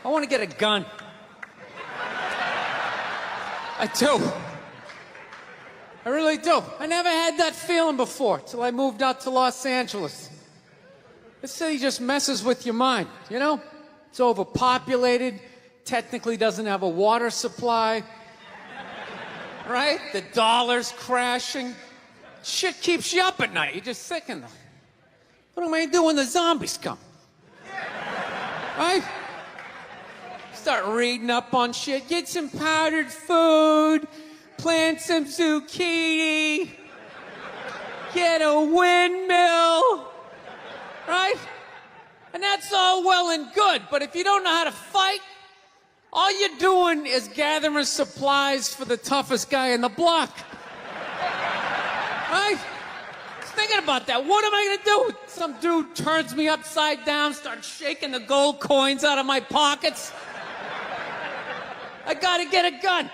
I want to get a gun. I do. I really do. I never had that feeling before till I moved out to Los Angeles. This city just messes with your mind, you know? It's overpopulated, technically doesn't have a water supply, right? The dollar's crashing. Shit keeps you up at night. You're just thinking, what am I gonna do when the zombies come? Right? Start reading up on shit. Get some powdered food. Plant some zucchini. Get a windmill. Right? And that's all well and good, but if you don't know how to fight, all you're doing is gathering supplies for the toughest guy in the block. Right? Just thinking about that. What am I gonna do? Some dude turns me upside down, starts shaking the gold coins out of my pockets. I gotta get a gun.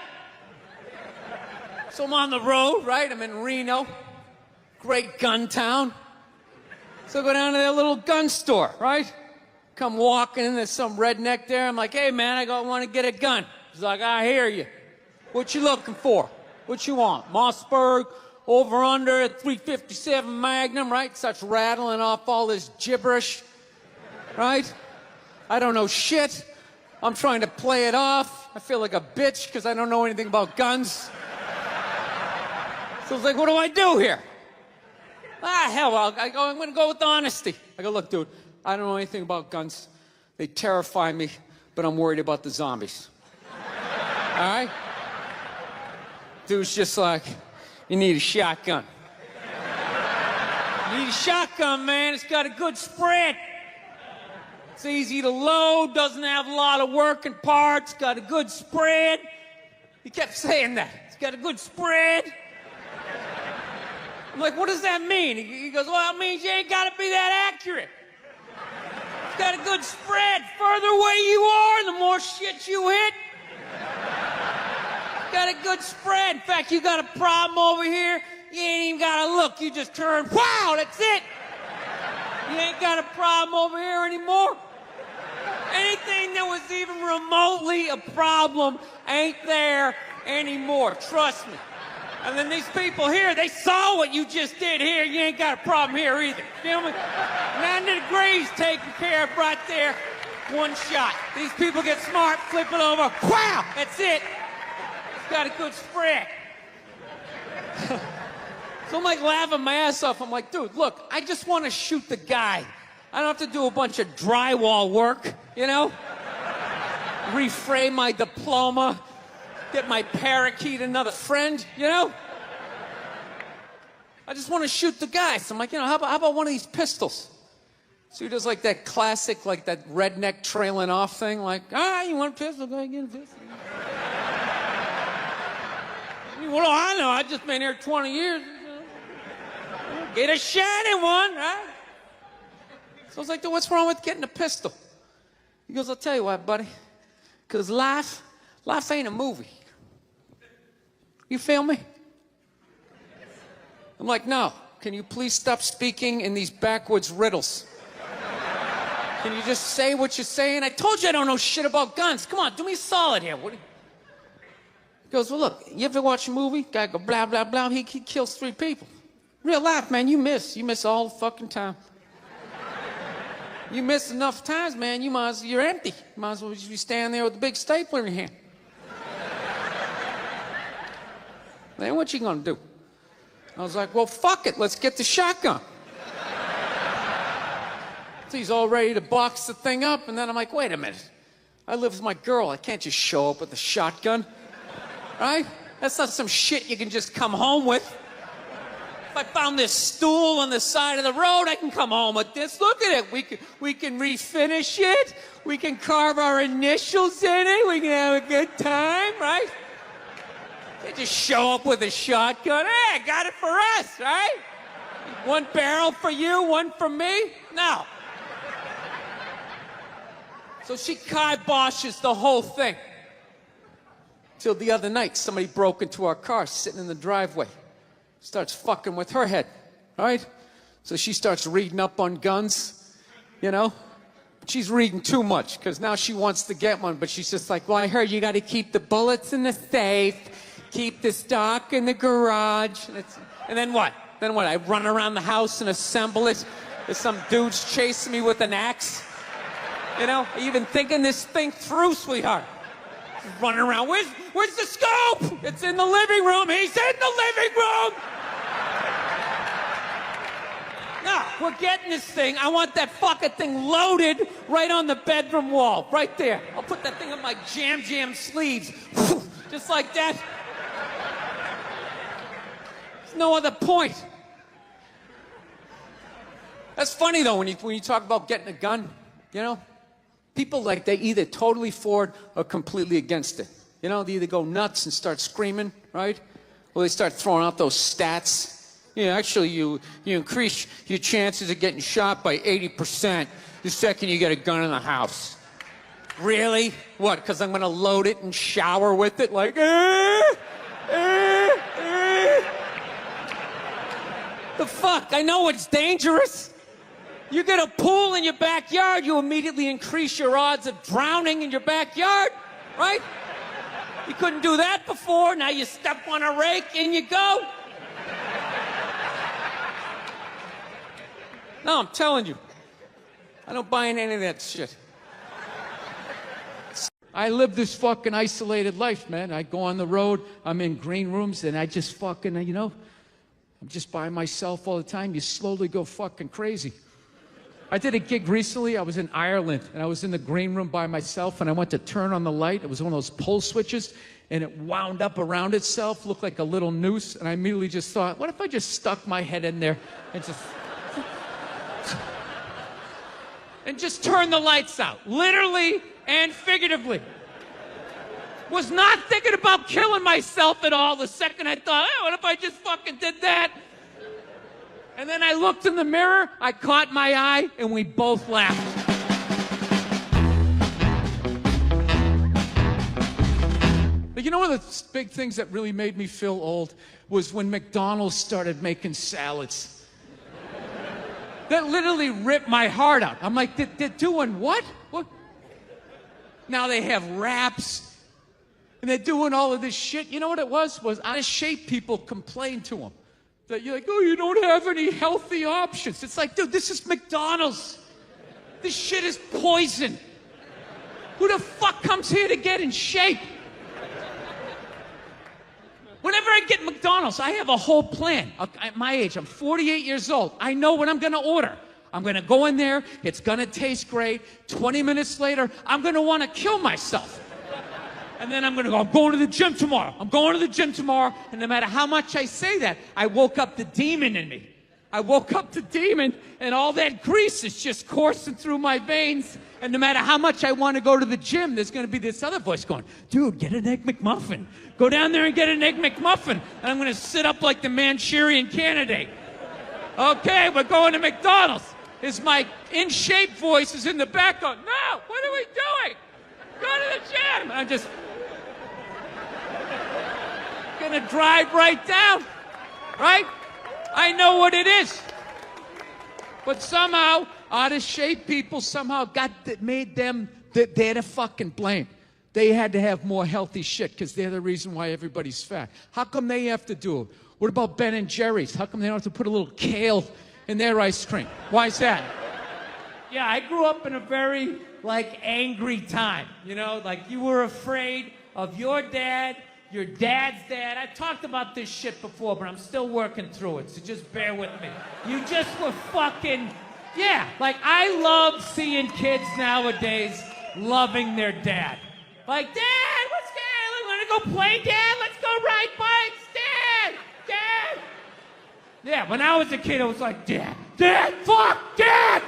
So I'm on the road, right? I'm in Reno. Great gun town. So I go down to their little gun store, right? Come walking in, there's some redneck there. I'm like, hey man, I want to get a gun. He's like, I hear you. What you looking for? What you want? Mossberg, over under at 357 Magnum, right? Starts rattling off all this gibberish, right? I don't know shit. I'm trying to play it off. I feel like a bitch because I don't know anything about guns. So I was like, what do I do here? Ah, hell, I'm going to go with honesty. I go, look, dude, I don't know anything about guns. They terrify me, but I'm worried about the zombies. All right? Dude's just like, you need a shotgun. You need a shotgun, man. It's got a good spread. It's easy to load, doesn't have a lot of working parts, got a good spread. He kept saying that. It's got a good spread. I'm like, what does that mean? He goes, well, it means you ain't got to be that accurate. It's got a good spread. Further away you are, the more shit you hit. It's got a good spread. In fact, you got a problem over here, you ain't even got to look. You just turn, wow, that's it. You ain't got a problem over here anymore. Anything that was even remotely a problem ain't there anymore. Trust me. And then these people here, they saw what you just did here. You ain't got a problem here either. Feel me? 90 degrees taken care of right there. One shot. These people get smart, flip it over. Wow! That's it. It's got a good spread. So I'm like laughing my ass off. I'm like, dude, look, I just want to shoot the guy. I don't have to do a bunch of drywall work, you know? Reframe my diploma. Get my parakeet another friend, you know? I just want to shoot the guy. So I'm like, you know, how about one of these pistols? So he does like that classic, like that redneck trailing off thing, like, you want a pistol? Go ahead, get a pistol. Well, I know, I've just been here 20 years. Get a shiny one, right? So I was like, dude, what's wrong with getting a pistol? He goes, I'll tell you what, buddy. Because life ain't a movie. You feel me? I'm like, no. Can you please stop speaking in these backwards riddles? Can you just say what you're saying? I told you I don't know shit about guns. Come on, do me a solid here. He goes, well, look, you ever watch a movie? Guy go, blah, blah, blah. He kills 3 people. Real life, man, you miss. You miss all the fucking time. You miss enough times, man, you're empty. You might as well be standing there with a big stapler in your hand. Then what you gonna do? I was like, well, fuck it, let's get the shotgun. So he's all ready to box the thing up, and then I'm like, wait a minute. I live with my girl, I can't just show up with a shotgun. Right? That's not some shit you can just come home with. If I found this stool on the side of the road, I can come home with this. Look at it. We can refinish it. We can carve our initials in it. We can have a good time, right? They just show up with a shotgun. Hey, I got it for us, right? One barrel for you, one for me? No. So she kiboshes the whole thing. Till the other night, somebody broke into our car sitting in the driveway. Starts fucking with her head, right? So she starts reading up on guns, you know? She's reading too much because now she wants to get one, but she's just like, well, I heard you got to keep the bullets in the safe, keep the stock in the garage. And then what? Then what? I run around the house and assemble it. There's some dudes chasing me with an axe. You know, are you even thinking this thing through, sweetheart? She's running around. Where's the scope? It's in the living room. He's in the living room. No, we're getting this thing. I want that fucking thing loaded right on the bedroom wall. Right there. I'll put that thing on my jam sleeves. Just like that. There's no other point. That's funny, though, when you talk about getting a gun, you know? People, like, they either totally for it or completely against it. You know, they either go nuts and start screaming, right? Or they start throwing out those stats. Yeah, actually, you increase your chances of getting shot by 80% the second you get a gun in the house. Really? What, because I'm going to load it and shower with it? Like, The fuck? I know it's dangerous. You get a pool in your backyard, you immediately increase your odds of drowning in your backyard, right? You couldn't do that before. Now you step on a rake, in you go. No, I'm telling you. I don't buy in any of that shit. I live this fucking isolated life, man. I go on the road, I'm in green rooms, and I just fucking, you know, I'm just by myself all the time. You slowly go fucking crazy. I did a gig recently. I was in Ireland, and I was in the green room by myself, and I went to turn on the light. It was one of those pull switches, and it wound up around itself, looked like a little noose, and I immediately just thought, what if I just stuck my head in there and just turn the lights out, literally and figuratively. Was not thinking about killing myself at all the second I thought, what if I just fucking did that? And then I looked in the mirror, I caught my eye, and we both laughed. But you know one of the big things that really made me feel old was when McDonald's started making salads. That literally ripped my heart out. I'm like, they're doing what? What? Now they have wraps, and they're doing all of this shit. You know what it was? Was out of shape people complained to them. That you're like, oh, you don't have any healthy options. It's like, dude, this is McDonald's. This shit is poison. Who the fuck comes here to get in shape? Whenever I get McDonald's, I have a whole plan. At my age, I'm 48 years old. I know what I'm going to order. I'm going to go in there. It's going to taste great. 20 minutes later, I'm going to want to kill myself. And then I'm going to go, I'm going to the gym tomorrow. I'm going to the gym tomorrow. And no matter how much I say that, I woke up the demon in me. I woke up the demon, and all that grease is just coursing through my veins. And no matter how much I want to go to the gym, there's going to be this other voice going, dude, get an Egg McMuffin. Go down there and get an Egg McMuffin. And I'm going to sit up like the Manchurian Candidate. Okay, we're going to McDonald's. Is my in-shape voice is in the back going, no, what are we doing? Go to the gym. And I'm just going to drive right down, right? I know what it is. But somehow, out of shape people somehow made them, they're the fucking blame. They had to have more healthy shit because they're the reason why everybody's fat. How come they have to do it? What about Ben and Jerry's? How come they don't have to put a little kale in their ice cream? Why is that? Yeah, I grew up in a very, angry time. You know, you were afraid of your dad's dad. I've talked about this shit before, but I'm still working through it, so just bear with me. You just were fucking, I love seeing kids nowadays loving their dad. Like, Dad, what's good? Want to go play, Dad? Let's go ride bikes, Dad! Yeah, when I was a kid, I was like, Dad, fuck, Dad,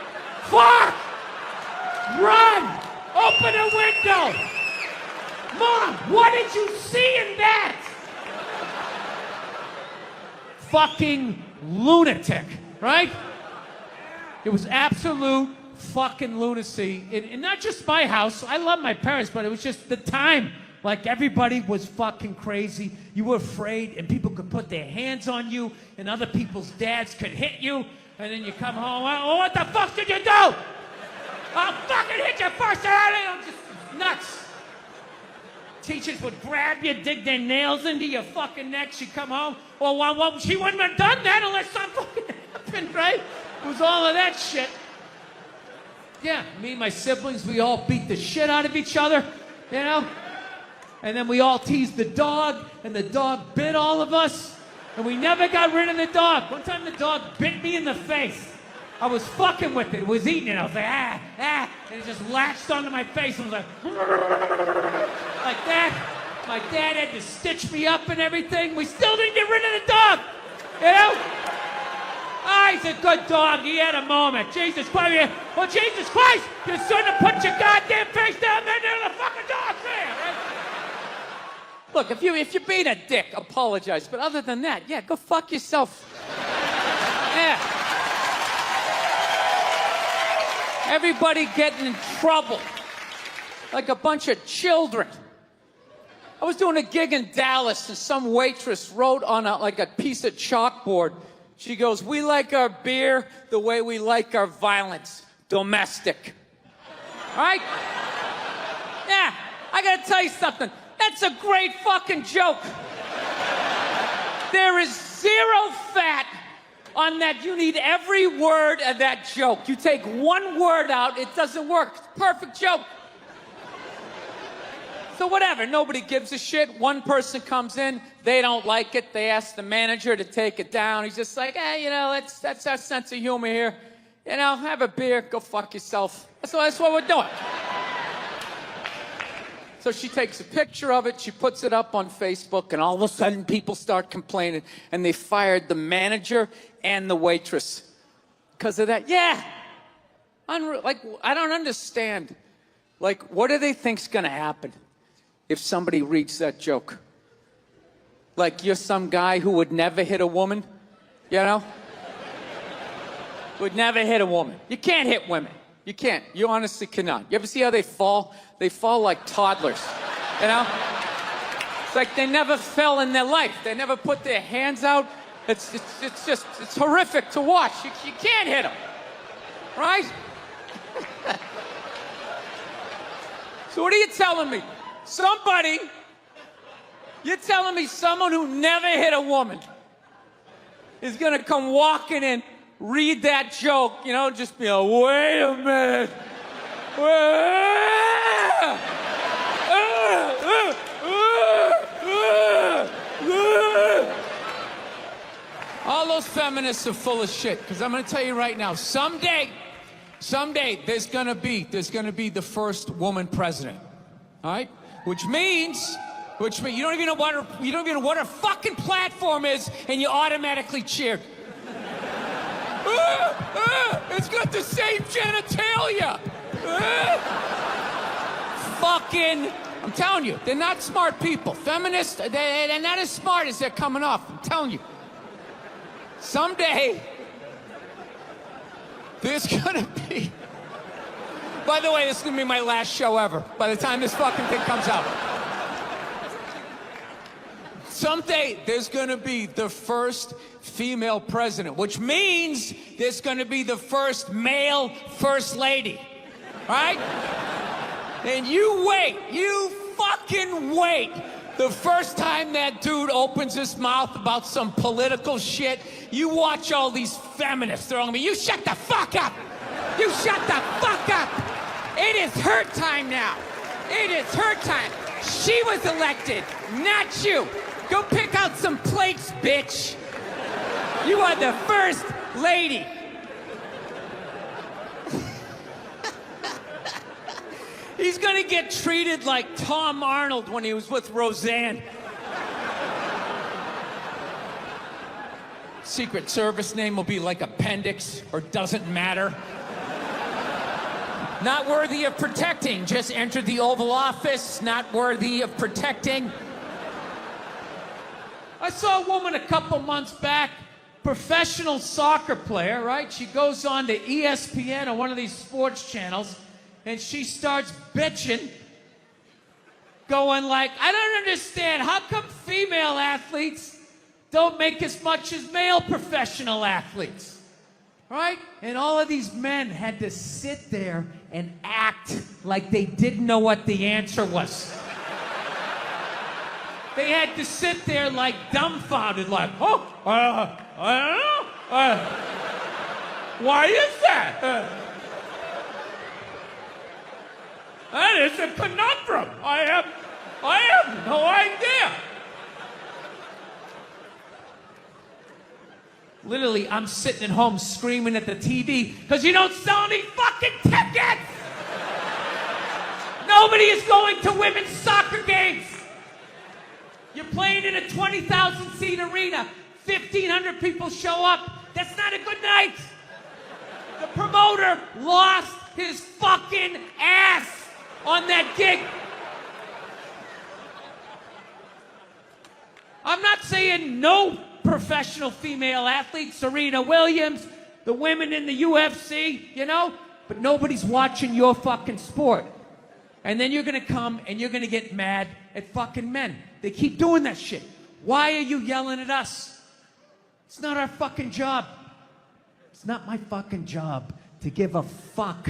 fuck! Run! Open a window! Mom, what did you see in that? Fucking lunatic, right? It was absolute fucking lunacy. And not just my house. I love my parents, but it was just the time. Everybody was fucking crazy. You were afraid, and people could put their hands on you, and other people's dads could hit you, and then you come home, oh, what the fuck did you do? I'll fucking hit you first. I'm just nuts. Teachers would grab you, dig their nails into your fucking neck. She'd come home. Well, she wouldn't have done that unless something fucking happened, right? It was all of that shit. Yeah, me and my siblings, we all beat the shit out of each other, you know? And then we all teased the dog, and the dog bit all of us, and we never got rid of the dog. One time the dog bit me in the face. I was fucking with it. It was eating it. I was like, and it just latched onto my face and was like that. My dad had to stitch me up and everything. We still didn't get rid of the dog, you know? Ah, he's a good dog. He had a moment. Jesus Christ. Well, Jesus Christ, you shouldn't have put your goddamn face down there near the fucking dog there, right? Look, if you're being a dick, apologize. But other than that, yeah, go fuck yourself. Yeah. Everybody getting in trouble. Like a bunch of children. I was doing a gig in Dallas, and some waitress wrote on a piece of chalkboard. She goes, "We like our beer the way we like our violence. Domestic." All right? Yeah, I gotta tell you something. That's a great fucking joke. There is zero fat on that. You need every word of that joke. You take one word out, it doesn't work. It's a perfect joke. So whatever, nobody gives a shit. One person comes in, they don't like it. They ask the manager to take it down. He's just like, hey, you know, that's our sense of humor here. You know, have a beer, go fuck yourself. That's what we're doing. So she takes a picture of it, she puts it up on Facebook, and all of a sudden people start complaining, and they fired the manager and the waitress because of that. Yeah. Like, I don't understand. Like, what do they think's gonna happen if somebody reads that joke? Like, you're some guy who would never hit a woman, you know? Would never hit a woman. You can't hit women. You can't. You honestly cannot. You ever see how they fall? They fall like toddlers, you know? It's like they never fell in their life. They never put their hands out. It's horrific to watch. You can't hit them, right? So what are you telling me? You're telling me someone who never hit a woman is gonna come walking in, read that joke, you know, just be like, wait a minute. All those feminists are full of shit, because I'm gonna tell you right now, someday there's gonna be the first woman president. All right? Which means you don't even know what her fucking platform is, and you automatically cheered. It's got the same genitalia. Fucking, I'm telling you, they're not smart people. Feminists, they're not as smart as they're coming off. I'm telling you. Someday, there's gonna be. By the way, this is gonna be my last show ever. By the time this fucking thing comes out. Someday, there's gonna be the first female president, which means there's gonna be the first male first lady, right? And you wait, you fucking wait. The first time that dude opens his mouth about some political shit, you watch all these feminists throwing me, you shut the fuck up! You shut the fuck up! It is her time now. It is her time. She was elected, not you. Go pick out some plates, bitch. You are the first lady. He's gonna get treated like Tom Arnold when he was with Roseanne. Secret Service name will be like Appendix or Doesn't Matter. Not worthy of protecting. Just entered the Oval Office. Not worthy of protecting. I saw a woman a couple months back, professional soccer player, right? She goes on to ESPN or one of these sports channels, and she starts bitching, going like, I don't understand, how come female athletes don't make as much as male professional athletes, right? And all of these men had to sit there and act like they didn't know what the answer was. They had to sit there like dumbfounded, like, oh, I don't know. Why is that? That is a conundrum. I have no idea. Literally, I'm sitting at home screaming at the TV because you don't sell any fucking tickets! Nobody is going to women's soccer games. You're playing in a 20,000 seat arena. 1,500 people show up. That's not a good night. The promoter lost his fucking ass on that gig. I'm not saying no professional female athletes, Serena Williams, the women in the UFC, you know, but nobody's watching your fucking sport. And then you're gonna come and you're gonna get mad at fucking men. They keep doing that shit. Why are you yelling at us? It's not our fucking job. It's not my fucking job to give a fuck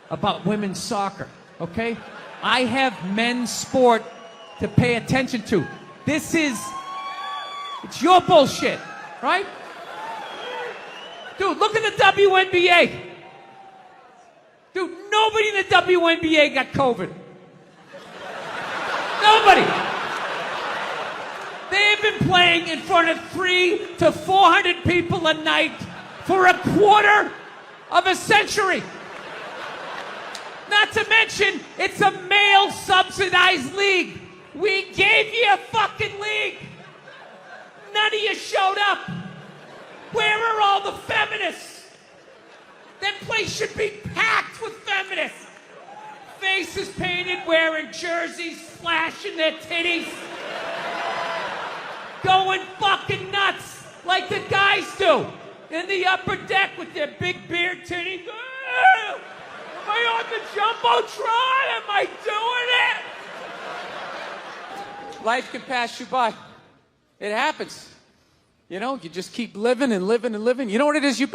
about women's soccer, okay? I have men's sport to pay attention to. It's your bullshit, right? Dude, look at the WNBA. Dude, nobody in the WNBA got COVID. Nobody. They have been playing in front of 300 to 400 people a night for a quarter of a century. Not to mention, it's a male-subsidized league. We gave you a fucking league. None of you showed up. Where are all the feminists? That place should be packed with feminists. Faces painted, wearing jerseys, flashing their titties. Going fucking nuts like the guys do in the upper deck with their big beard titties. Am I on the Jumbotron? Am I doing it? Life can pass you by. It happens. You know, you just keep living and living and living. You know what it is? I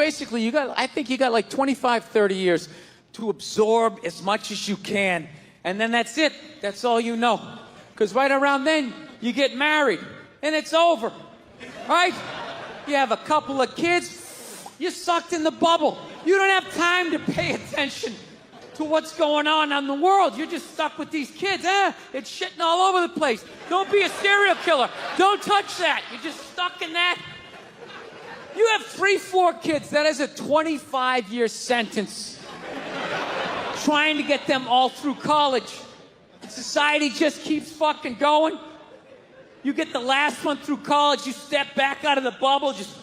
think you got like 25, 30 years to absorb as much as you can. And then that's it. That's all you know. Because right around then, you get married. And it's over. Right? You have a couple of kids. You're sucked in the bubble. You don't have time to pay attention to what's going on in the world. You're just stuck with these kids. It's shitting all over the place. Don't be a serial killer. Don't touch that. You're just stuck in that. You have 3, 4 kids. That is a 25-year sentence. Trying to get them all through college. Society just keeps fucking going. You get the last one through college, you step back out of the bubble, just...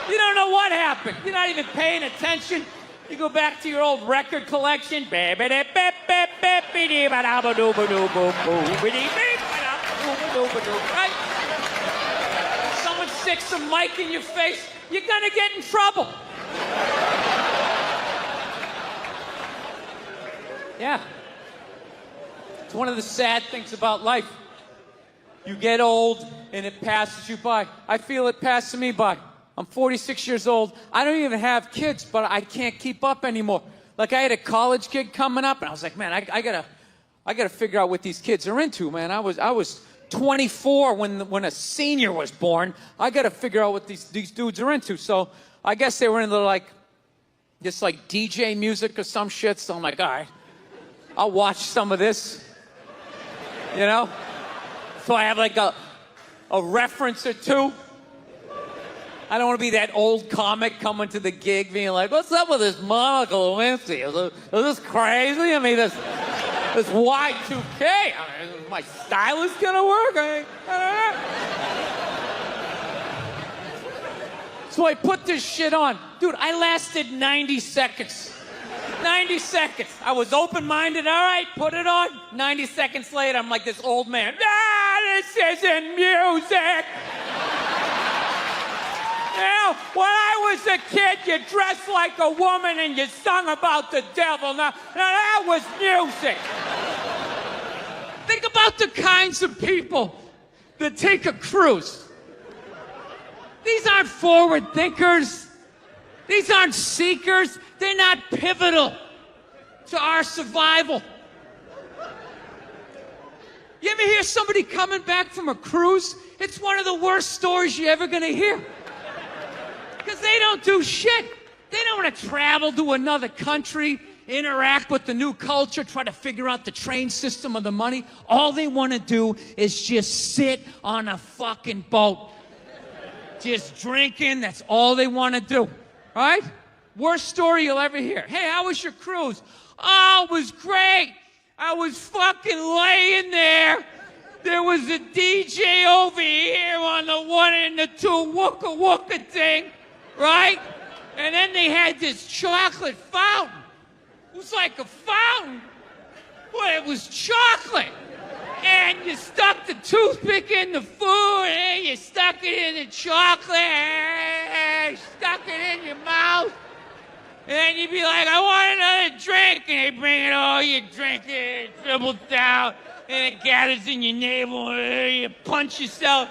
You don't know what happened. You're not even paying attention. You go back to your old record collection. Right? Someone sticks some mic in your face, you're gonna get in trouble. Yeah. It's one of the sad things about life. You get old and it passes you by. I feel it passing me by. I'm 46 years old. I don't even have kids, but I can't keep up anymore. Like, I had a college gig coming up, and I was like, man, I gotta figure out what these kids are into, man. I was 24 when a senior was born. I gotta figure out what these dudes are into. So I guess they were into like DJ music or some shit. So I'm like, all right, I'll watch some of this. You know? So I have like a reference or two. I don't want to be that old comic coming to the gig being like, what's up with this Monica Lewinsky? Is this crazy? I mean, this Y2K. I mean, is my stylist going to work? I don't know. So I put this shit on. Dude, I lasted 90 seconds. 90 seconds. I was open-minded. All right, put it on. 90 seconds later, I'm like this old man. This isn't music. Now, when I was a kid, you dressed like a woman and you sung about the devil. Now that was music. Think about the kinds of people that take a cruise. These aren't forward thinkers. These aren't seekers. They're not pivotal to our survival. You ever hear somebody coming back from a cruise? It's one of the worst stories you're ever going to hear. Because they don't do shit. They don't want to travel to another country, interact with the new culture, try to figure out the train system or the money. All they want to do is just sit on a fucking boat. Just drinking, that's all they want to do. Right? Worst story you'll ever hear. Hey, how was your cruise? Oh, it was great. I was fucking laying there. There was a DJ over here on the 1 and the 2 wooka wooka thing, right? And then they had this chocolate fountain. It was like a fountain, but it was chocolate. And you stuck the toothpick in the food, and you stuck it in the chocolate, and you stuck it in your mouth. And you'd be like, I want another drink. And they bring it all, you drink it, it dribbles down, and it gathers in your navel, and you punch yourself,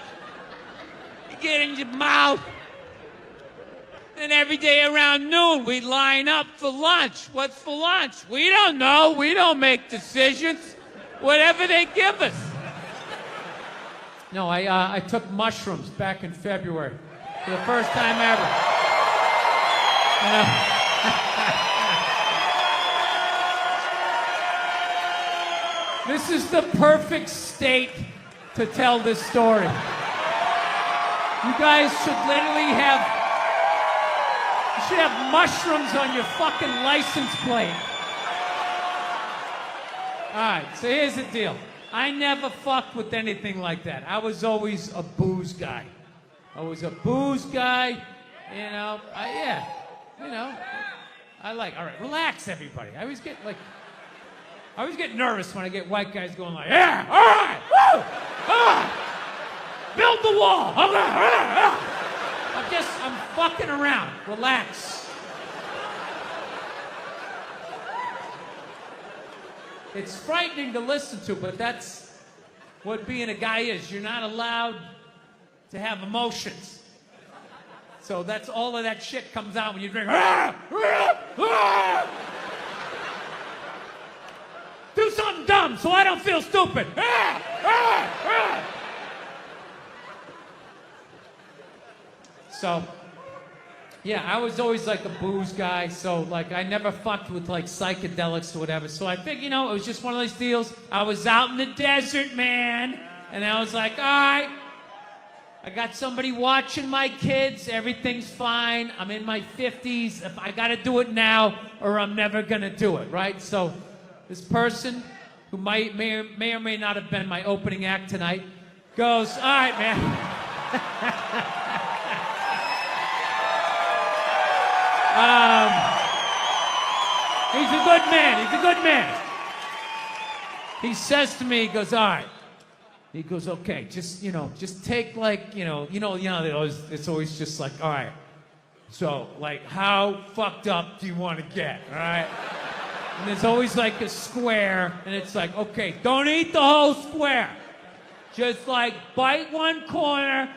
you get in your mouth. And every day around noon, we'd line up for lunch. What's for lunch? We don't know. We don't make decisions. Whatever they give us. No, I took mushrooms back in February for the first time ever. You know? This is the perfect state to tell this story. You guys should literally have mushrooms on your fucking license plate. All right, so here's the deal. I never fucked with anything like that. I was always a booze guy. All right, relax, everybody. I always get nervous when I get white guys going like, yeah, all right, woo, build the wall, okay, I'm fucking around. Relax. It's frightening to listen to, but that's what being a guy is. You're not allowed to have emotions. So that's all of that shit comes out when you drink. Do something dumb so I don't feel stupid. So, yeah, I was always like a booze guy, so like I never fucked with like psychedelics or whatever. So I think, it was just one of those deals. I was out in the desert, man, and I was like, all right, I got somebody watching my kids, everything's fine. I'm in my 50s. If I gotta do it now or I'm never gonna do it, right? So this person who may or may not have been my opening act tonight goes, all right, man. He's a good man. He says to me, he goes, all right. He goes, okay, just take like, it's always just like, all right. So, like, how fucked up do you want to get, all right? And there's always like a square, and it's like, okay, don't eat the whole square. Just like bite one corner,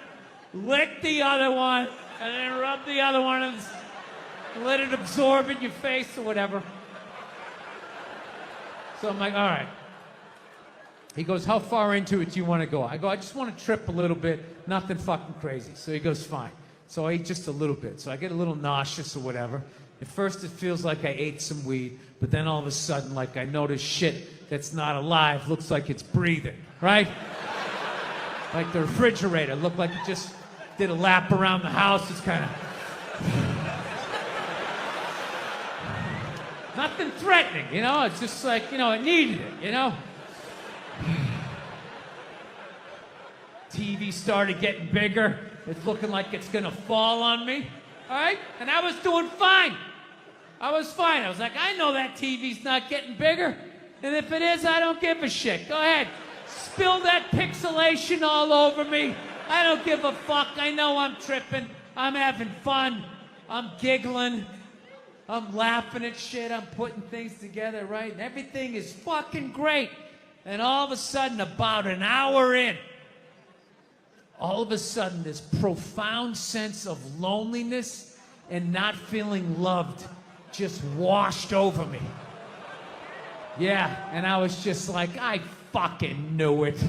lick the other one, and then rub the other one and let it absorb in your face or whatever. So I'm like, all right. He goes, how far into it do you want to go? I go, I just want to trip a little bit, nothing fucking crazy. So he goes, fine. So I eat just a little bit. So I get a little nauseous or whatever. At first it feels like I ate some weed, but then all of a sudden, like I notice shit that's not alive looks like it's breathing, right? Like the refrigerator looked like it just did a lap around the house. It's kind of... Nothing threatening, It's just like, it needed it, TV started getting bigger. It's looking like it's gonna fall on me. All right? And I was doing fine. I was like, I know that TV's not getting bigger. And if it is, I don't give a shit. Go ahead. Spill that pixelation all over me. I don't give a fuck. I know I'm tripping. I'm having fun. I'm giggling. I'm laughing at shit. I'm putting things together, right? And everything is fucking great. And all of a sudden, about an hour in, all of a sudden, this profound sense of loneliness and not feeling loved just washed over me. Yeah, and I was just like, I fucking knew it.